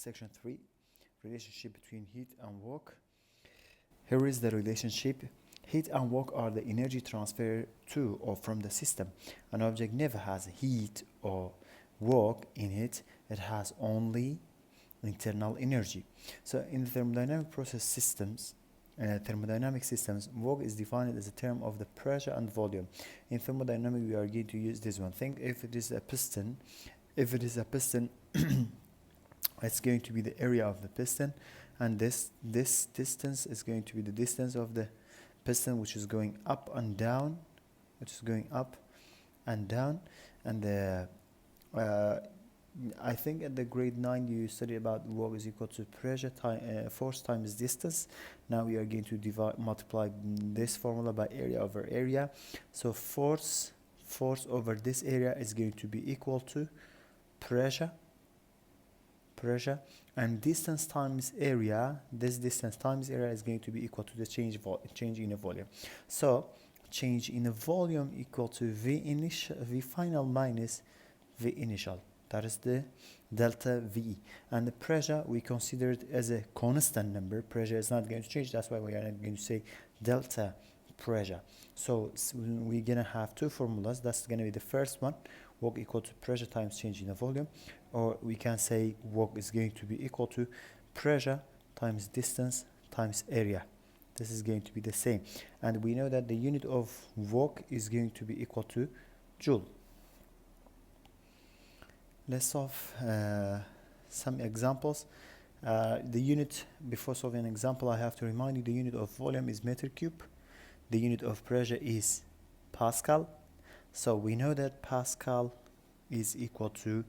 Section 3, relationship between heat and work. Here is the relationship. Heat and work are the energy transfer to or from the system. An object never has heat or work in it. It has only internal energy. So in thermodynamic process systems, thermodynamic systems, work is defined as a term of the pressure and volume. In thermodynamics, we are going to use this one. Think if it is a piston, it's going to be the area of the piston, and this distance is going to be the distance of the piston, which is going up and down, and I think at the grade 9 you study about work is equal to pressure force times distance. Now we are going to multiply this formula by area over area. So force over this area is going to be equal to pressure, and distance times area. This distance times area is going to be equal to the change in a volume. So change in a volume equal to V final minus V initial. That is the delta V. And the pressure we consider it as a constant number. Pressure is not going to change. That's why we are not going to say delta pressure. So we're going to have two formulas. That's going to be the first one, work equal to pressure times change in a volume. Or we can say work is going to be equal to pressure times distance times area. This is going to be the same. And we know that the unit of work is going to be equal to joule. Let's solve some examples. The unit, before solving an example, I have to remind you the unit of volume is meter cube. The unit of pressure is Pascal. So we know that Pascal is equal to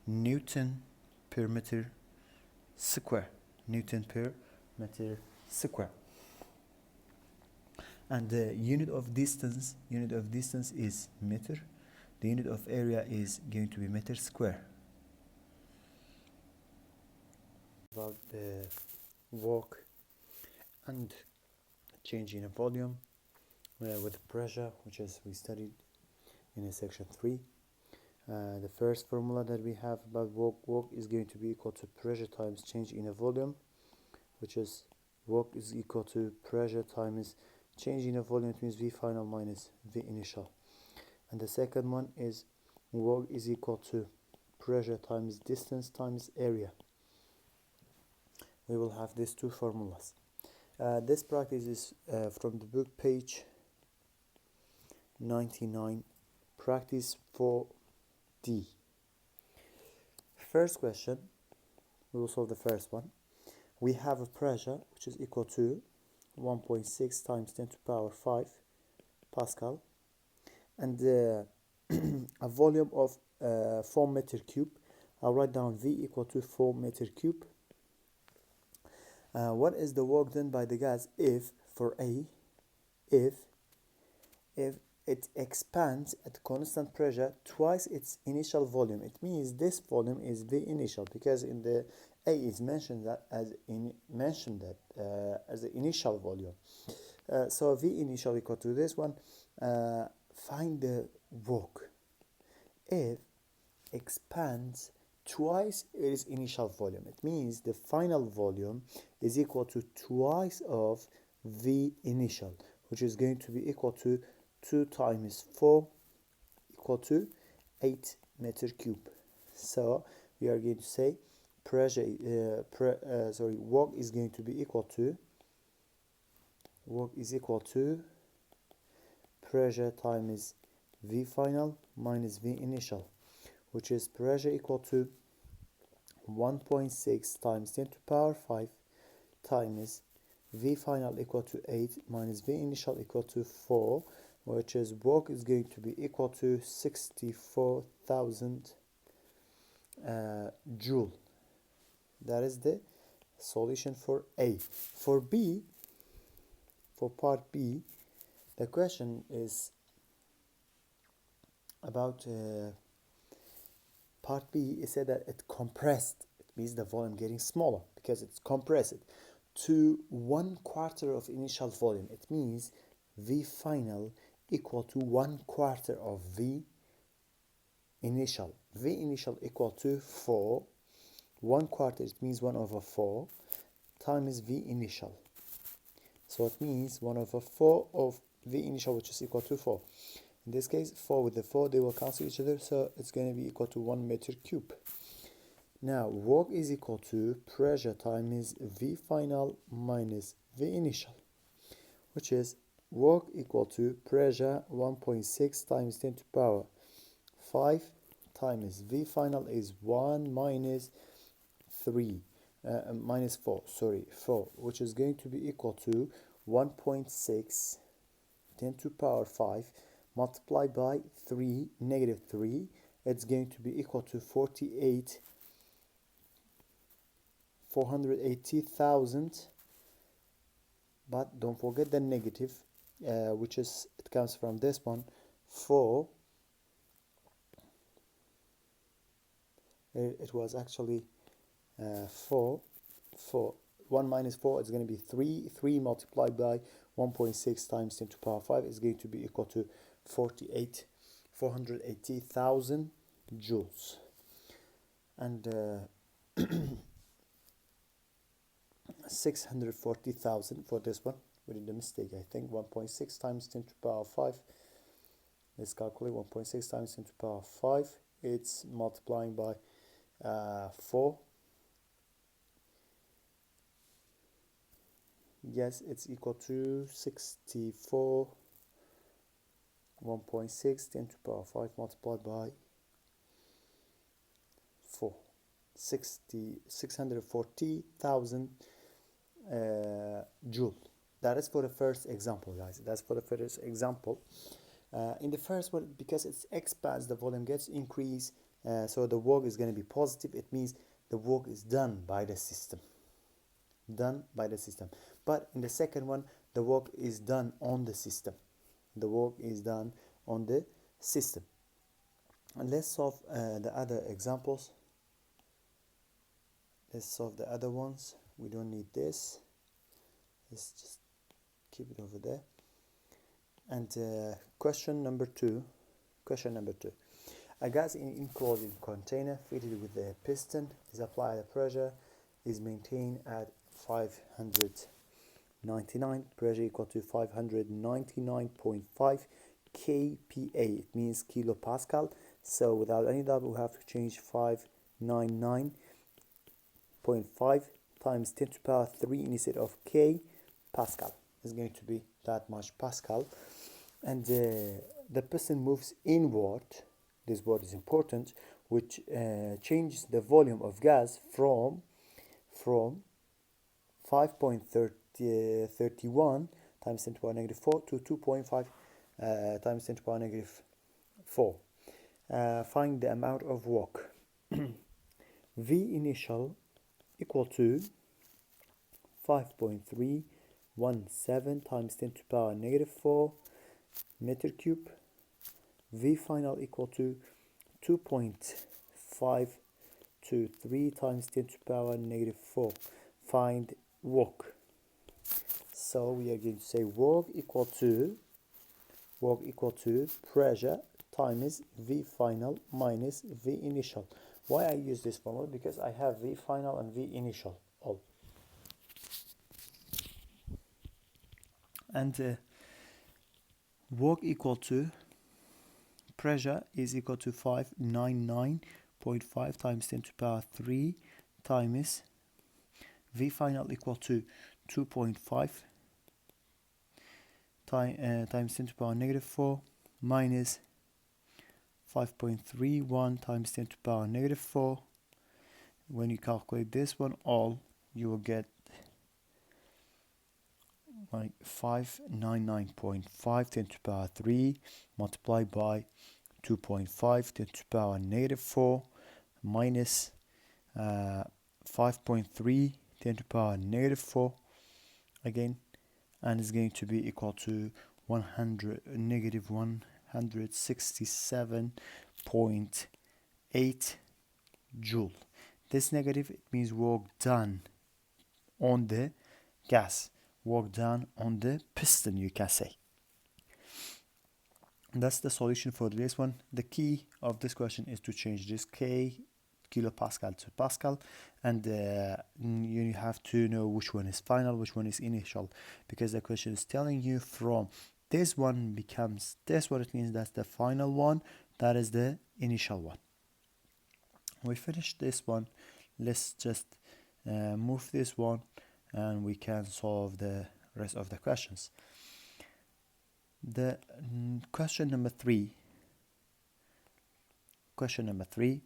Newton per meter square. And the unit of distance is meter. The unit of area is going to be meter square. About the work and change in a volume with pressure, which is we studied in a section 3. The first formula that we have about work is going to be equal to pressure times change in a volume, which is work is equal to pressure times change in a volume. It means V final minus V initial. And the second one is work is equal to pressure times distance times area. We will have these two formulas. This practice is from the book page 99, practice 4D. First question, we will solve the first one. We have a pressure which is equal to 1.6 times 10 to the power 5 Pascal, and a volume of 4 meter cube. I'll write down V equal to 4 meter cube. What is the work done by the gas if it expands at constant pressure twice its initial volume? It means this volume is V initial, because in the A is mentioned as the initial volume. So V initial equal to this one. Find the work if expands twice its initial volume. It means the final volume is equal to twice of V initial, which is going to be equal to 2 times 4 equal to 8 meter cube. So we are going to say work is going to be equal to pressure times V final minus V initial, which is pressure equal to 1.6 times 10 to the power 5 times V final equal to 8 minus V initial equal to 4, which is work is going to be equal to 64,000 joule. That is the solution for A. For B, for part B, the question is about part B. It said that it compressed. It means the volume getting smaller because it's compressed to 1/4 of initial volume. It means V final equal to 1/4 of V initial. V initial equal to 4. 1/4, it means 1/4 times V initial. So it means 1/4 of V initial, which is equal to 4. In this case, 4 with the 4, they will cancel each other, so it's going to be equal to 1 meter cube. Now, work is equal to pressure times V final minus V initial, which is work equal to pressure 1.6 times 10 to the power 5 times V final is 1 minus 3, minus 4, sorry, 4, which is going to be equal to 1.6 10 to the power 5 multiplied by 3, negative 3. It's going to be equal to 480,000. But don't forget the negative, which is, it comes from this one. 4, it was actually 4, 1 minus 4 is going to be 3. 3 multiplied by 1.6 times 10 to the power 5 is going to be equal to 480,000 joules. And 640,000 for this one. We did a mistake, I think. 1.6 times 10 to the power 5. Let's calculate 1.6 times 10 to the power 5. It's multiplying by 4. Yes, it's equal to 64. 1.6 10 to the power 5 multiplied by 4. 640,000 joule. That is for the first example, guys. That's for the first example. In the first one, because it's expands, the volume gets increased, so the work is going to be positive. It means the work is done by the system. Done by the system. But in the second one, the work is done on the system. The work is done on the system. And let's solve the other examples. Let's solve the other ones. We don't need this. Let's just keep it over there. And question number 2. A gas in enclosed container fitted with a piston is applied. The pressure is maintained at 599. Pressure equal to 599.5 kPa. It means kilopascal. So without any doubt, we have to change 599.5 times 10 to the power 3 instead of K Pascal. Is going to be that much Pascal. And the piston moves inward. This word is important, which changes the volume of gas from 5.31 times 10 to the power negative 4 to 2.5 times 10 to the power negative 4. Find the amount of work. V initial equal to 5.317 times 10 to the power negative 4 meter cube. V final equal to 2.523 times 10 to the power negative 4. Find work. So we are going to say work equal to pressure times V final minus V initial. Why I use this formula? Because I have V final and V initial all. And work equal to pressure is equal to 599.5 times 10 to the power 3 times V final equal to 2.5 times 10 to the power negative 4 minus 5.31 times 10 to the power negative 4. When you calculate this one all, you will get like 599.5 10 to the power 3 multiplied by 2.5 10 to the power negative 4 minus 5.3 10 to the power negative 4 again, and it's going to be equal to negative 167.8 joule. This negative, it means work done on the gas, work done on the piston, you can say. And that's the solution for this one. The key of this question is to change this K kilopascal to pascal, and you have to know which one is final, which one is initial, because the question is telling you from this one becomes this one, it means that's the final one, that is the initial one. We finished this one. Let's just move this one and we can solve the rest of the questions. The question number 3. Question number 3.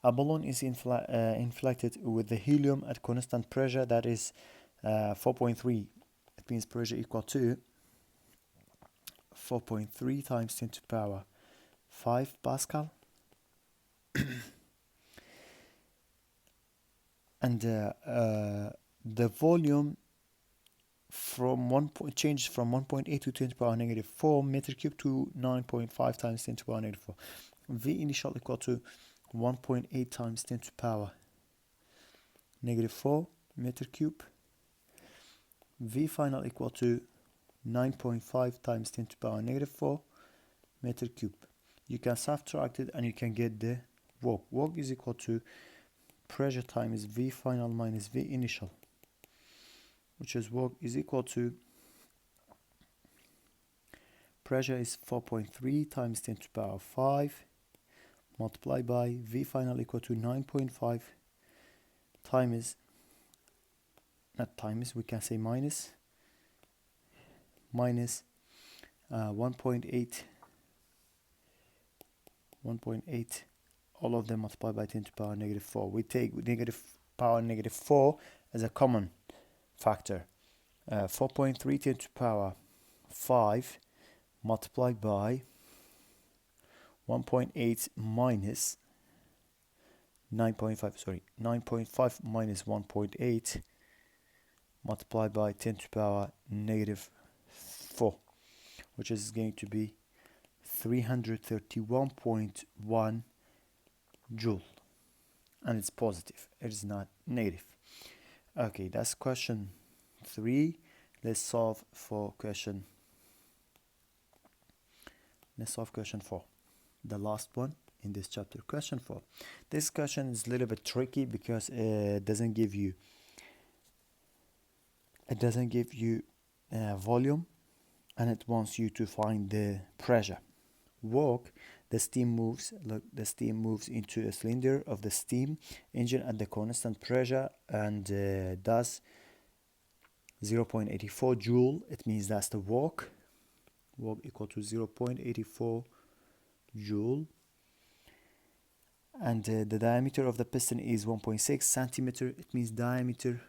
A balloon is inflated with the helium at constant pressure, that is 4.3. It means pressure equal to 4.3 times 10 to the power 5 Pascal. And the volume from changes from 1.8 to 10 to the power negative 4 meter cube to 9.5 times 10 to the power negative 4. V initial equal to 1.8 times 10 to the power negative 4 meter cube. V final equal to 9.5 times 10 to the power negative 4 meter cube. You can subtract it and you can get the work. Work is equal to pressure times V final minus V initial, which is work is equal to pressure is 4.3 times 10 to the power 5 multiplied by V final equal to 9.5 times, not times, we can say minus 1.8, all of them multiplied by 10 to the power negative 4. We take negative power negative 4 as a common factor. 4.3 10 to the power 5 multiplied by 1.8 minus 9.5, 9.5 minus 1.8 multiplied by 10 to the power negative 4, which is going to be 331.1 joule, and it's positive, it is not negative. Okay, that's question 3. Let's solve question 4, the last one in this chapter. Question 4. This question is a little bit tricky because it doesn't give you volume, and it wants you to find the pressure. Work, the steam moves into a cylinder of the steam engine at the constant pressure and does 0.84 joule. It means that's the work equal to 0.84 joule, and the diameter of the piston is 1.6 centimeter. It means diameter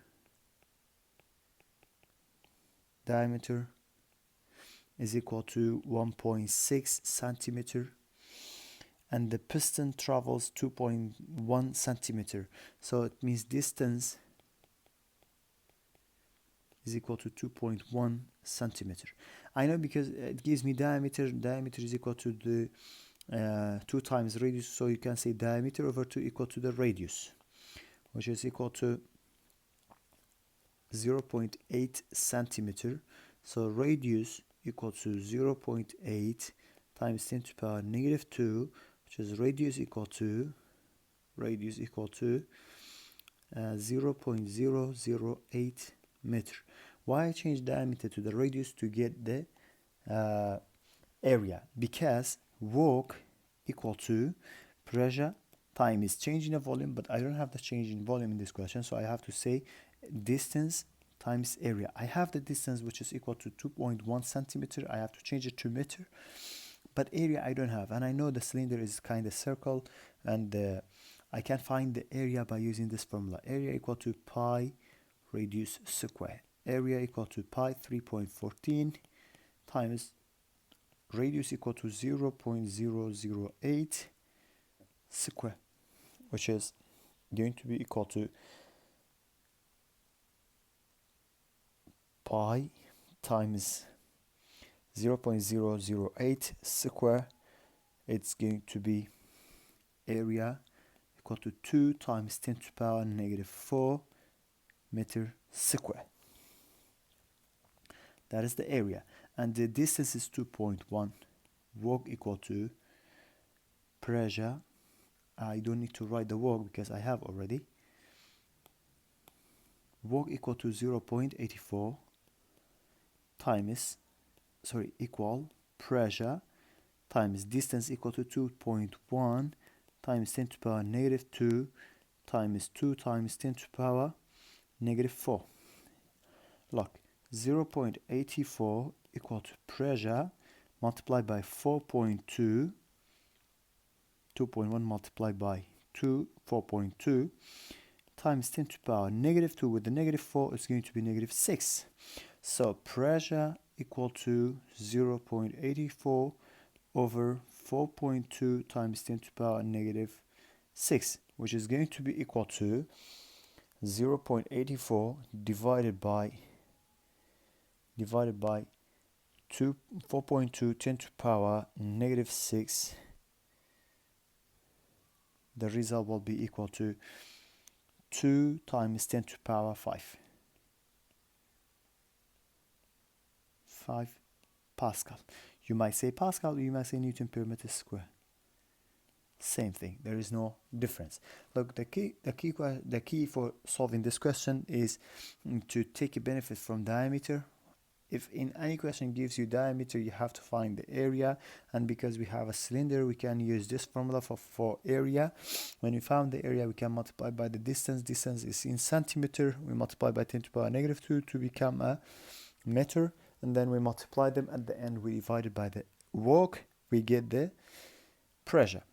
is equal to 1.6 centimeter, and the piston travels 2.1 centimeter, so it means distance is equal to 2.1 centimeter. I know because it gives me diameter is equal to the 2 times radius, so you can say diameter over 2 equal to the radius, which is equal to 0.8 centimeter. So radius equal to 0.8 times 10 to the power negative 2, which is radius equal to 0.008 meter. Why I change diameter to the radius? To get the area, because work equal to pressure times change in the volume, but I don't have the change in volume in this question, so I have to say distance times area. I have the distance, which is equal to 2.1 centimeter. I have to change it to meter, but area I don't have, and I know the cylinder is kind of circle, and I can find the area by using this formula. Area equal to pi radius square. Area equal to pi 3.14 times radius equal to 0.008 square, which is going to be equal to pi times 0.008 square. It's going to be area equal to 2 times 10 to the power negative 4 meter square. That is the area, and the distance is 2.1. Work equal to pressure I don't need to write the work because I have already. Work equal to 0.84 times, equal pressure times distance equal to 2.1 times 10 to the power negative 2 times 2 times 10 to the power negative 4. Look, 0.84 equal to pressure multiplied by 4.2, 2.1 multiplied by 2, 4.2 times 10 to the power negative 2 with the negative 4 is going to be negative 6. So pressure equal to 0.84 over 4.2 times 10 to the power negative 6, which is going to be equal to 0.84 divided by 4.2 10 to the power negative 6. The result will be equal to 2 times 10 to the power 5 Pascal. You might say Pascal, or you might say Newton per meter square. Same thing. There is no difference. Look, the key for solving this question is to take a benefit from diameter. If in any question gives you diameter, you have to find the area, and because we have a cylinder, we can use this formula for area. When we found the area, we can multiply by the distance. Distance is in centimeter. We multiply by 10 to the power negative 2 to become a meter, and then we multiply them. At the end, we divide it by the work, we get the pressure.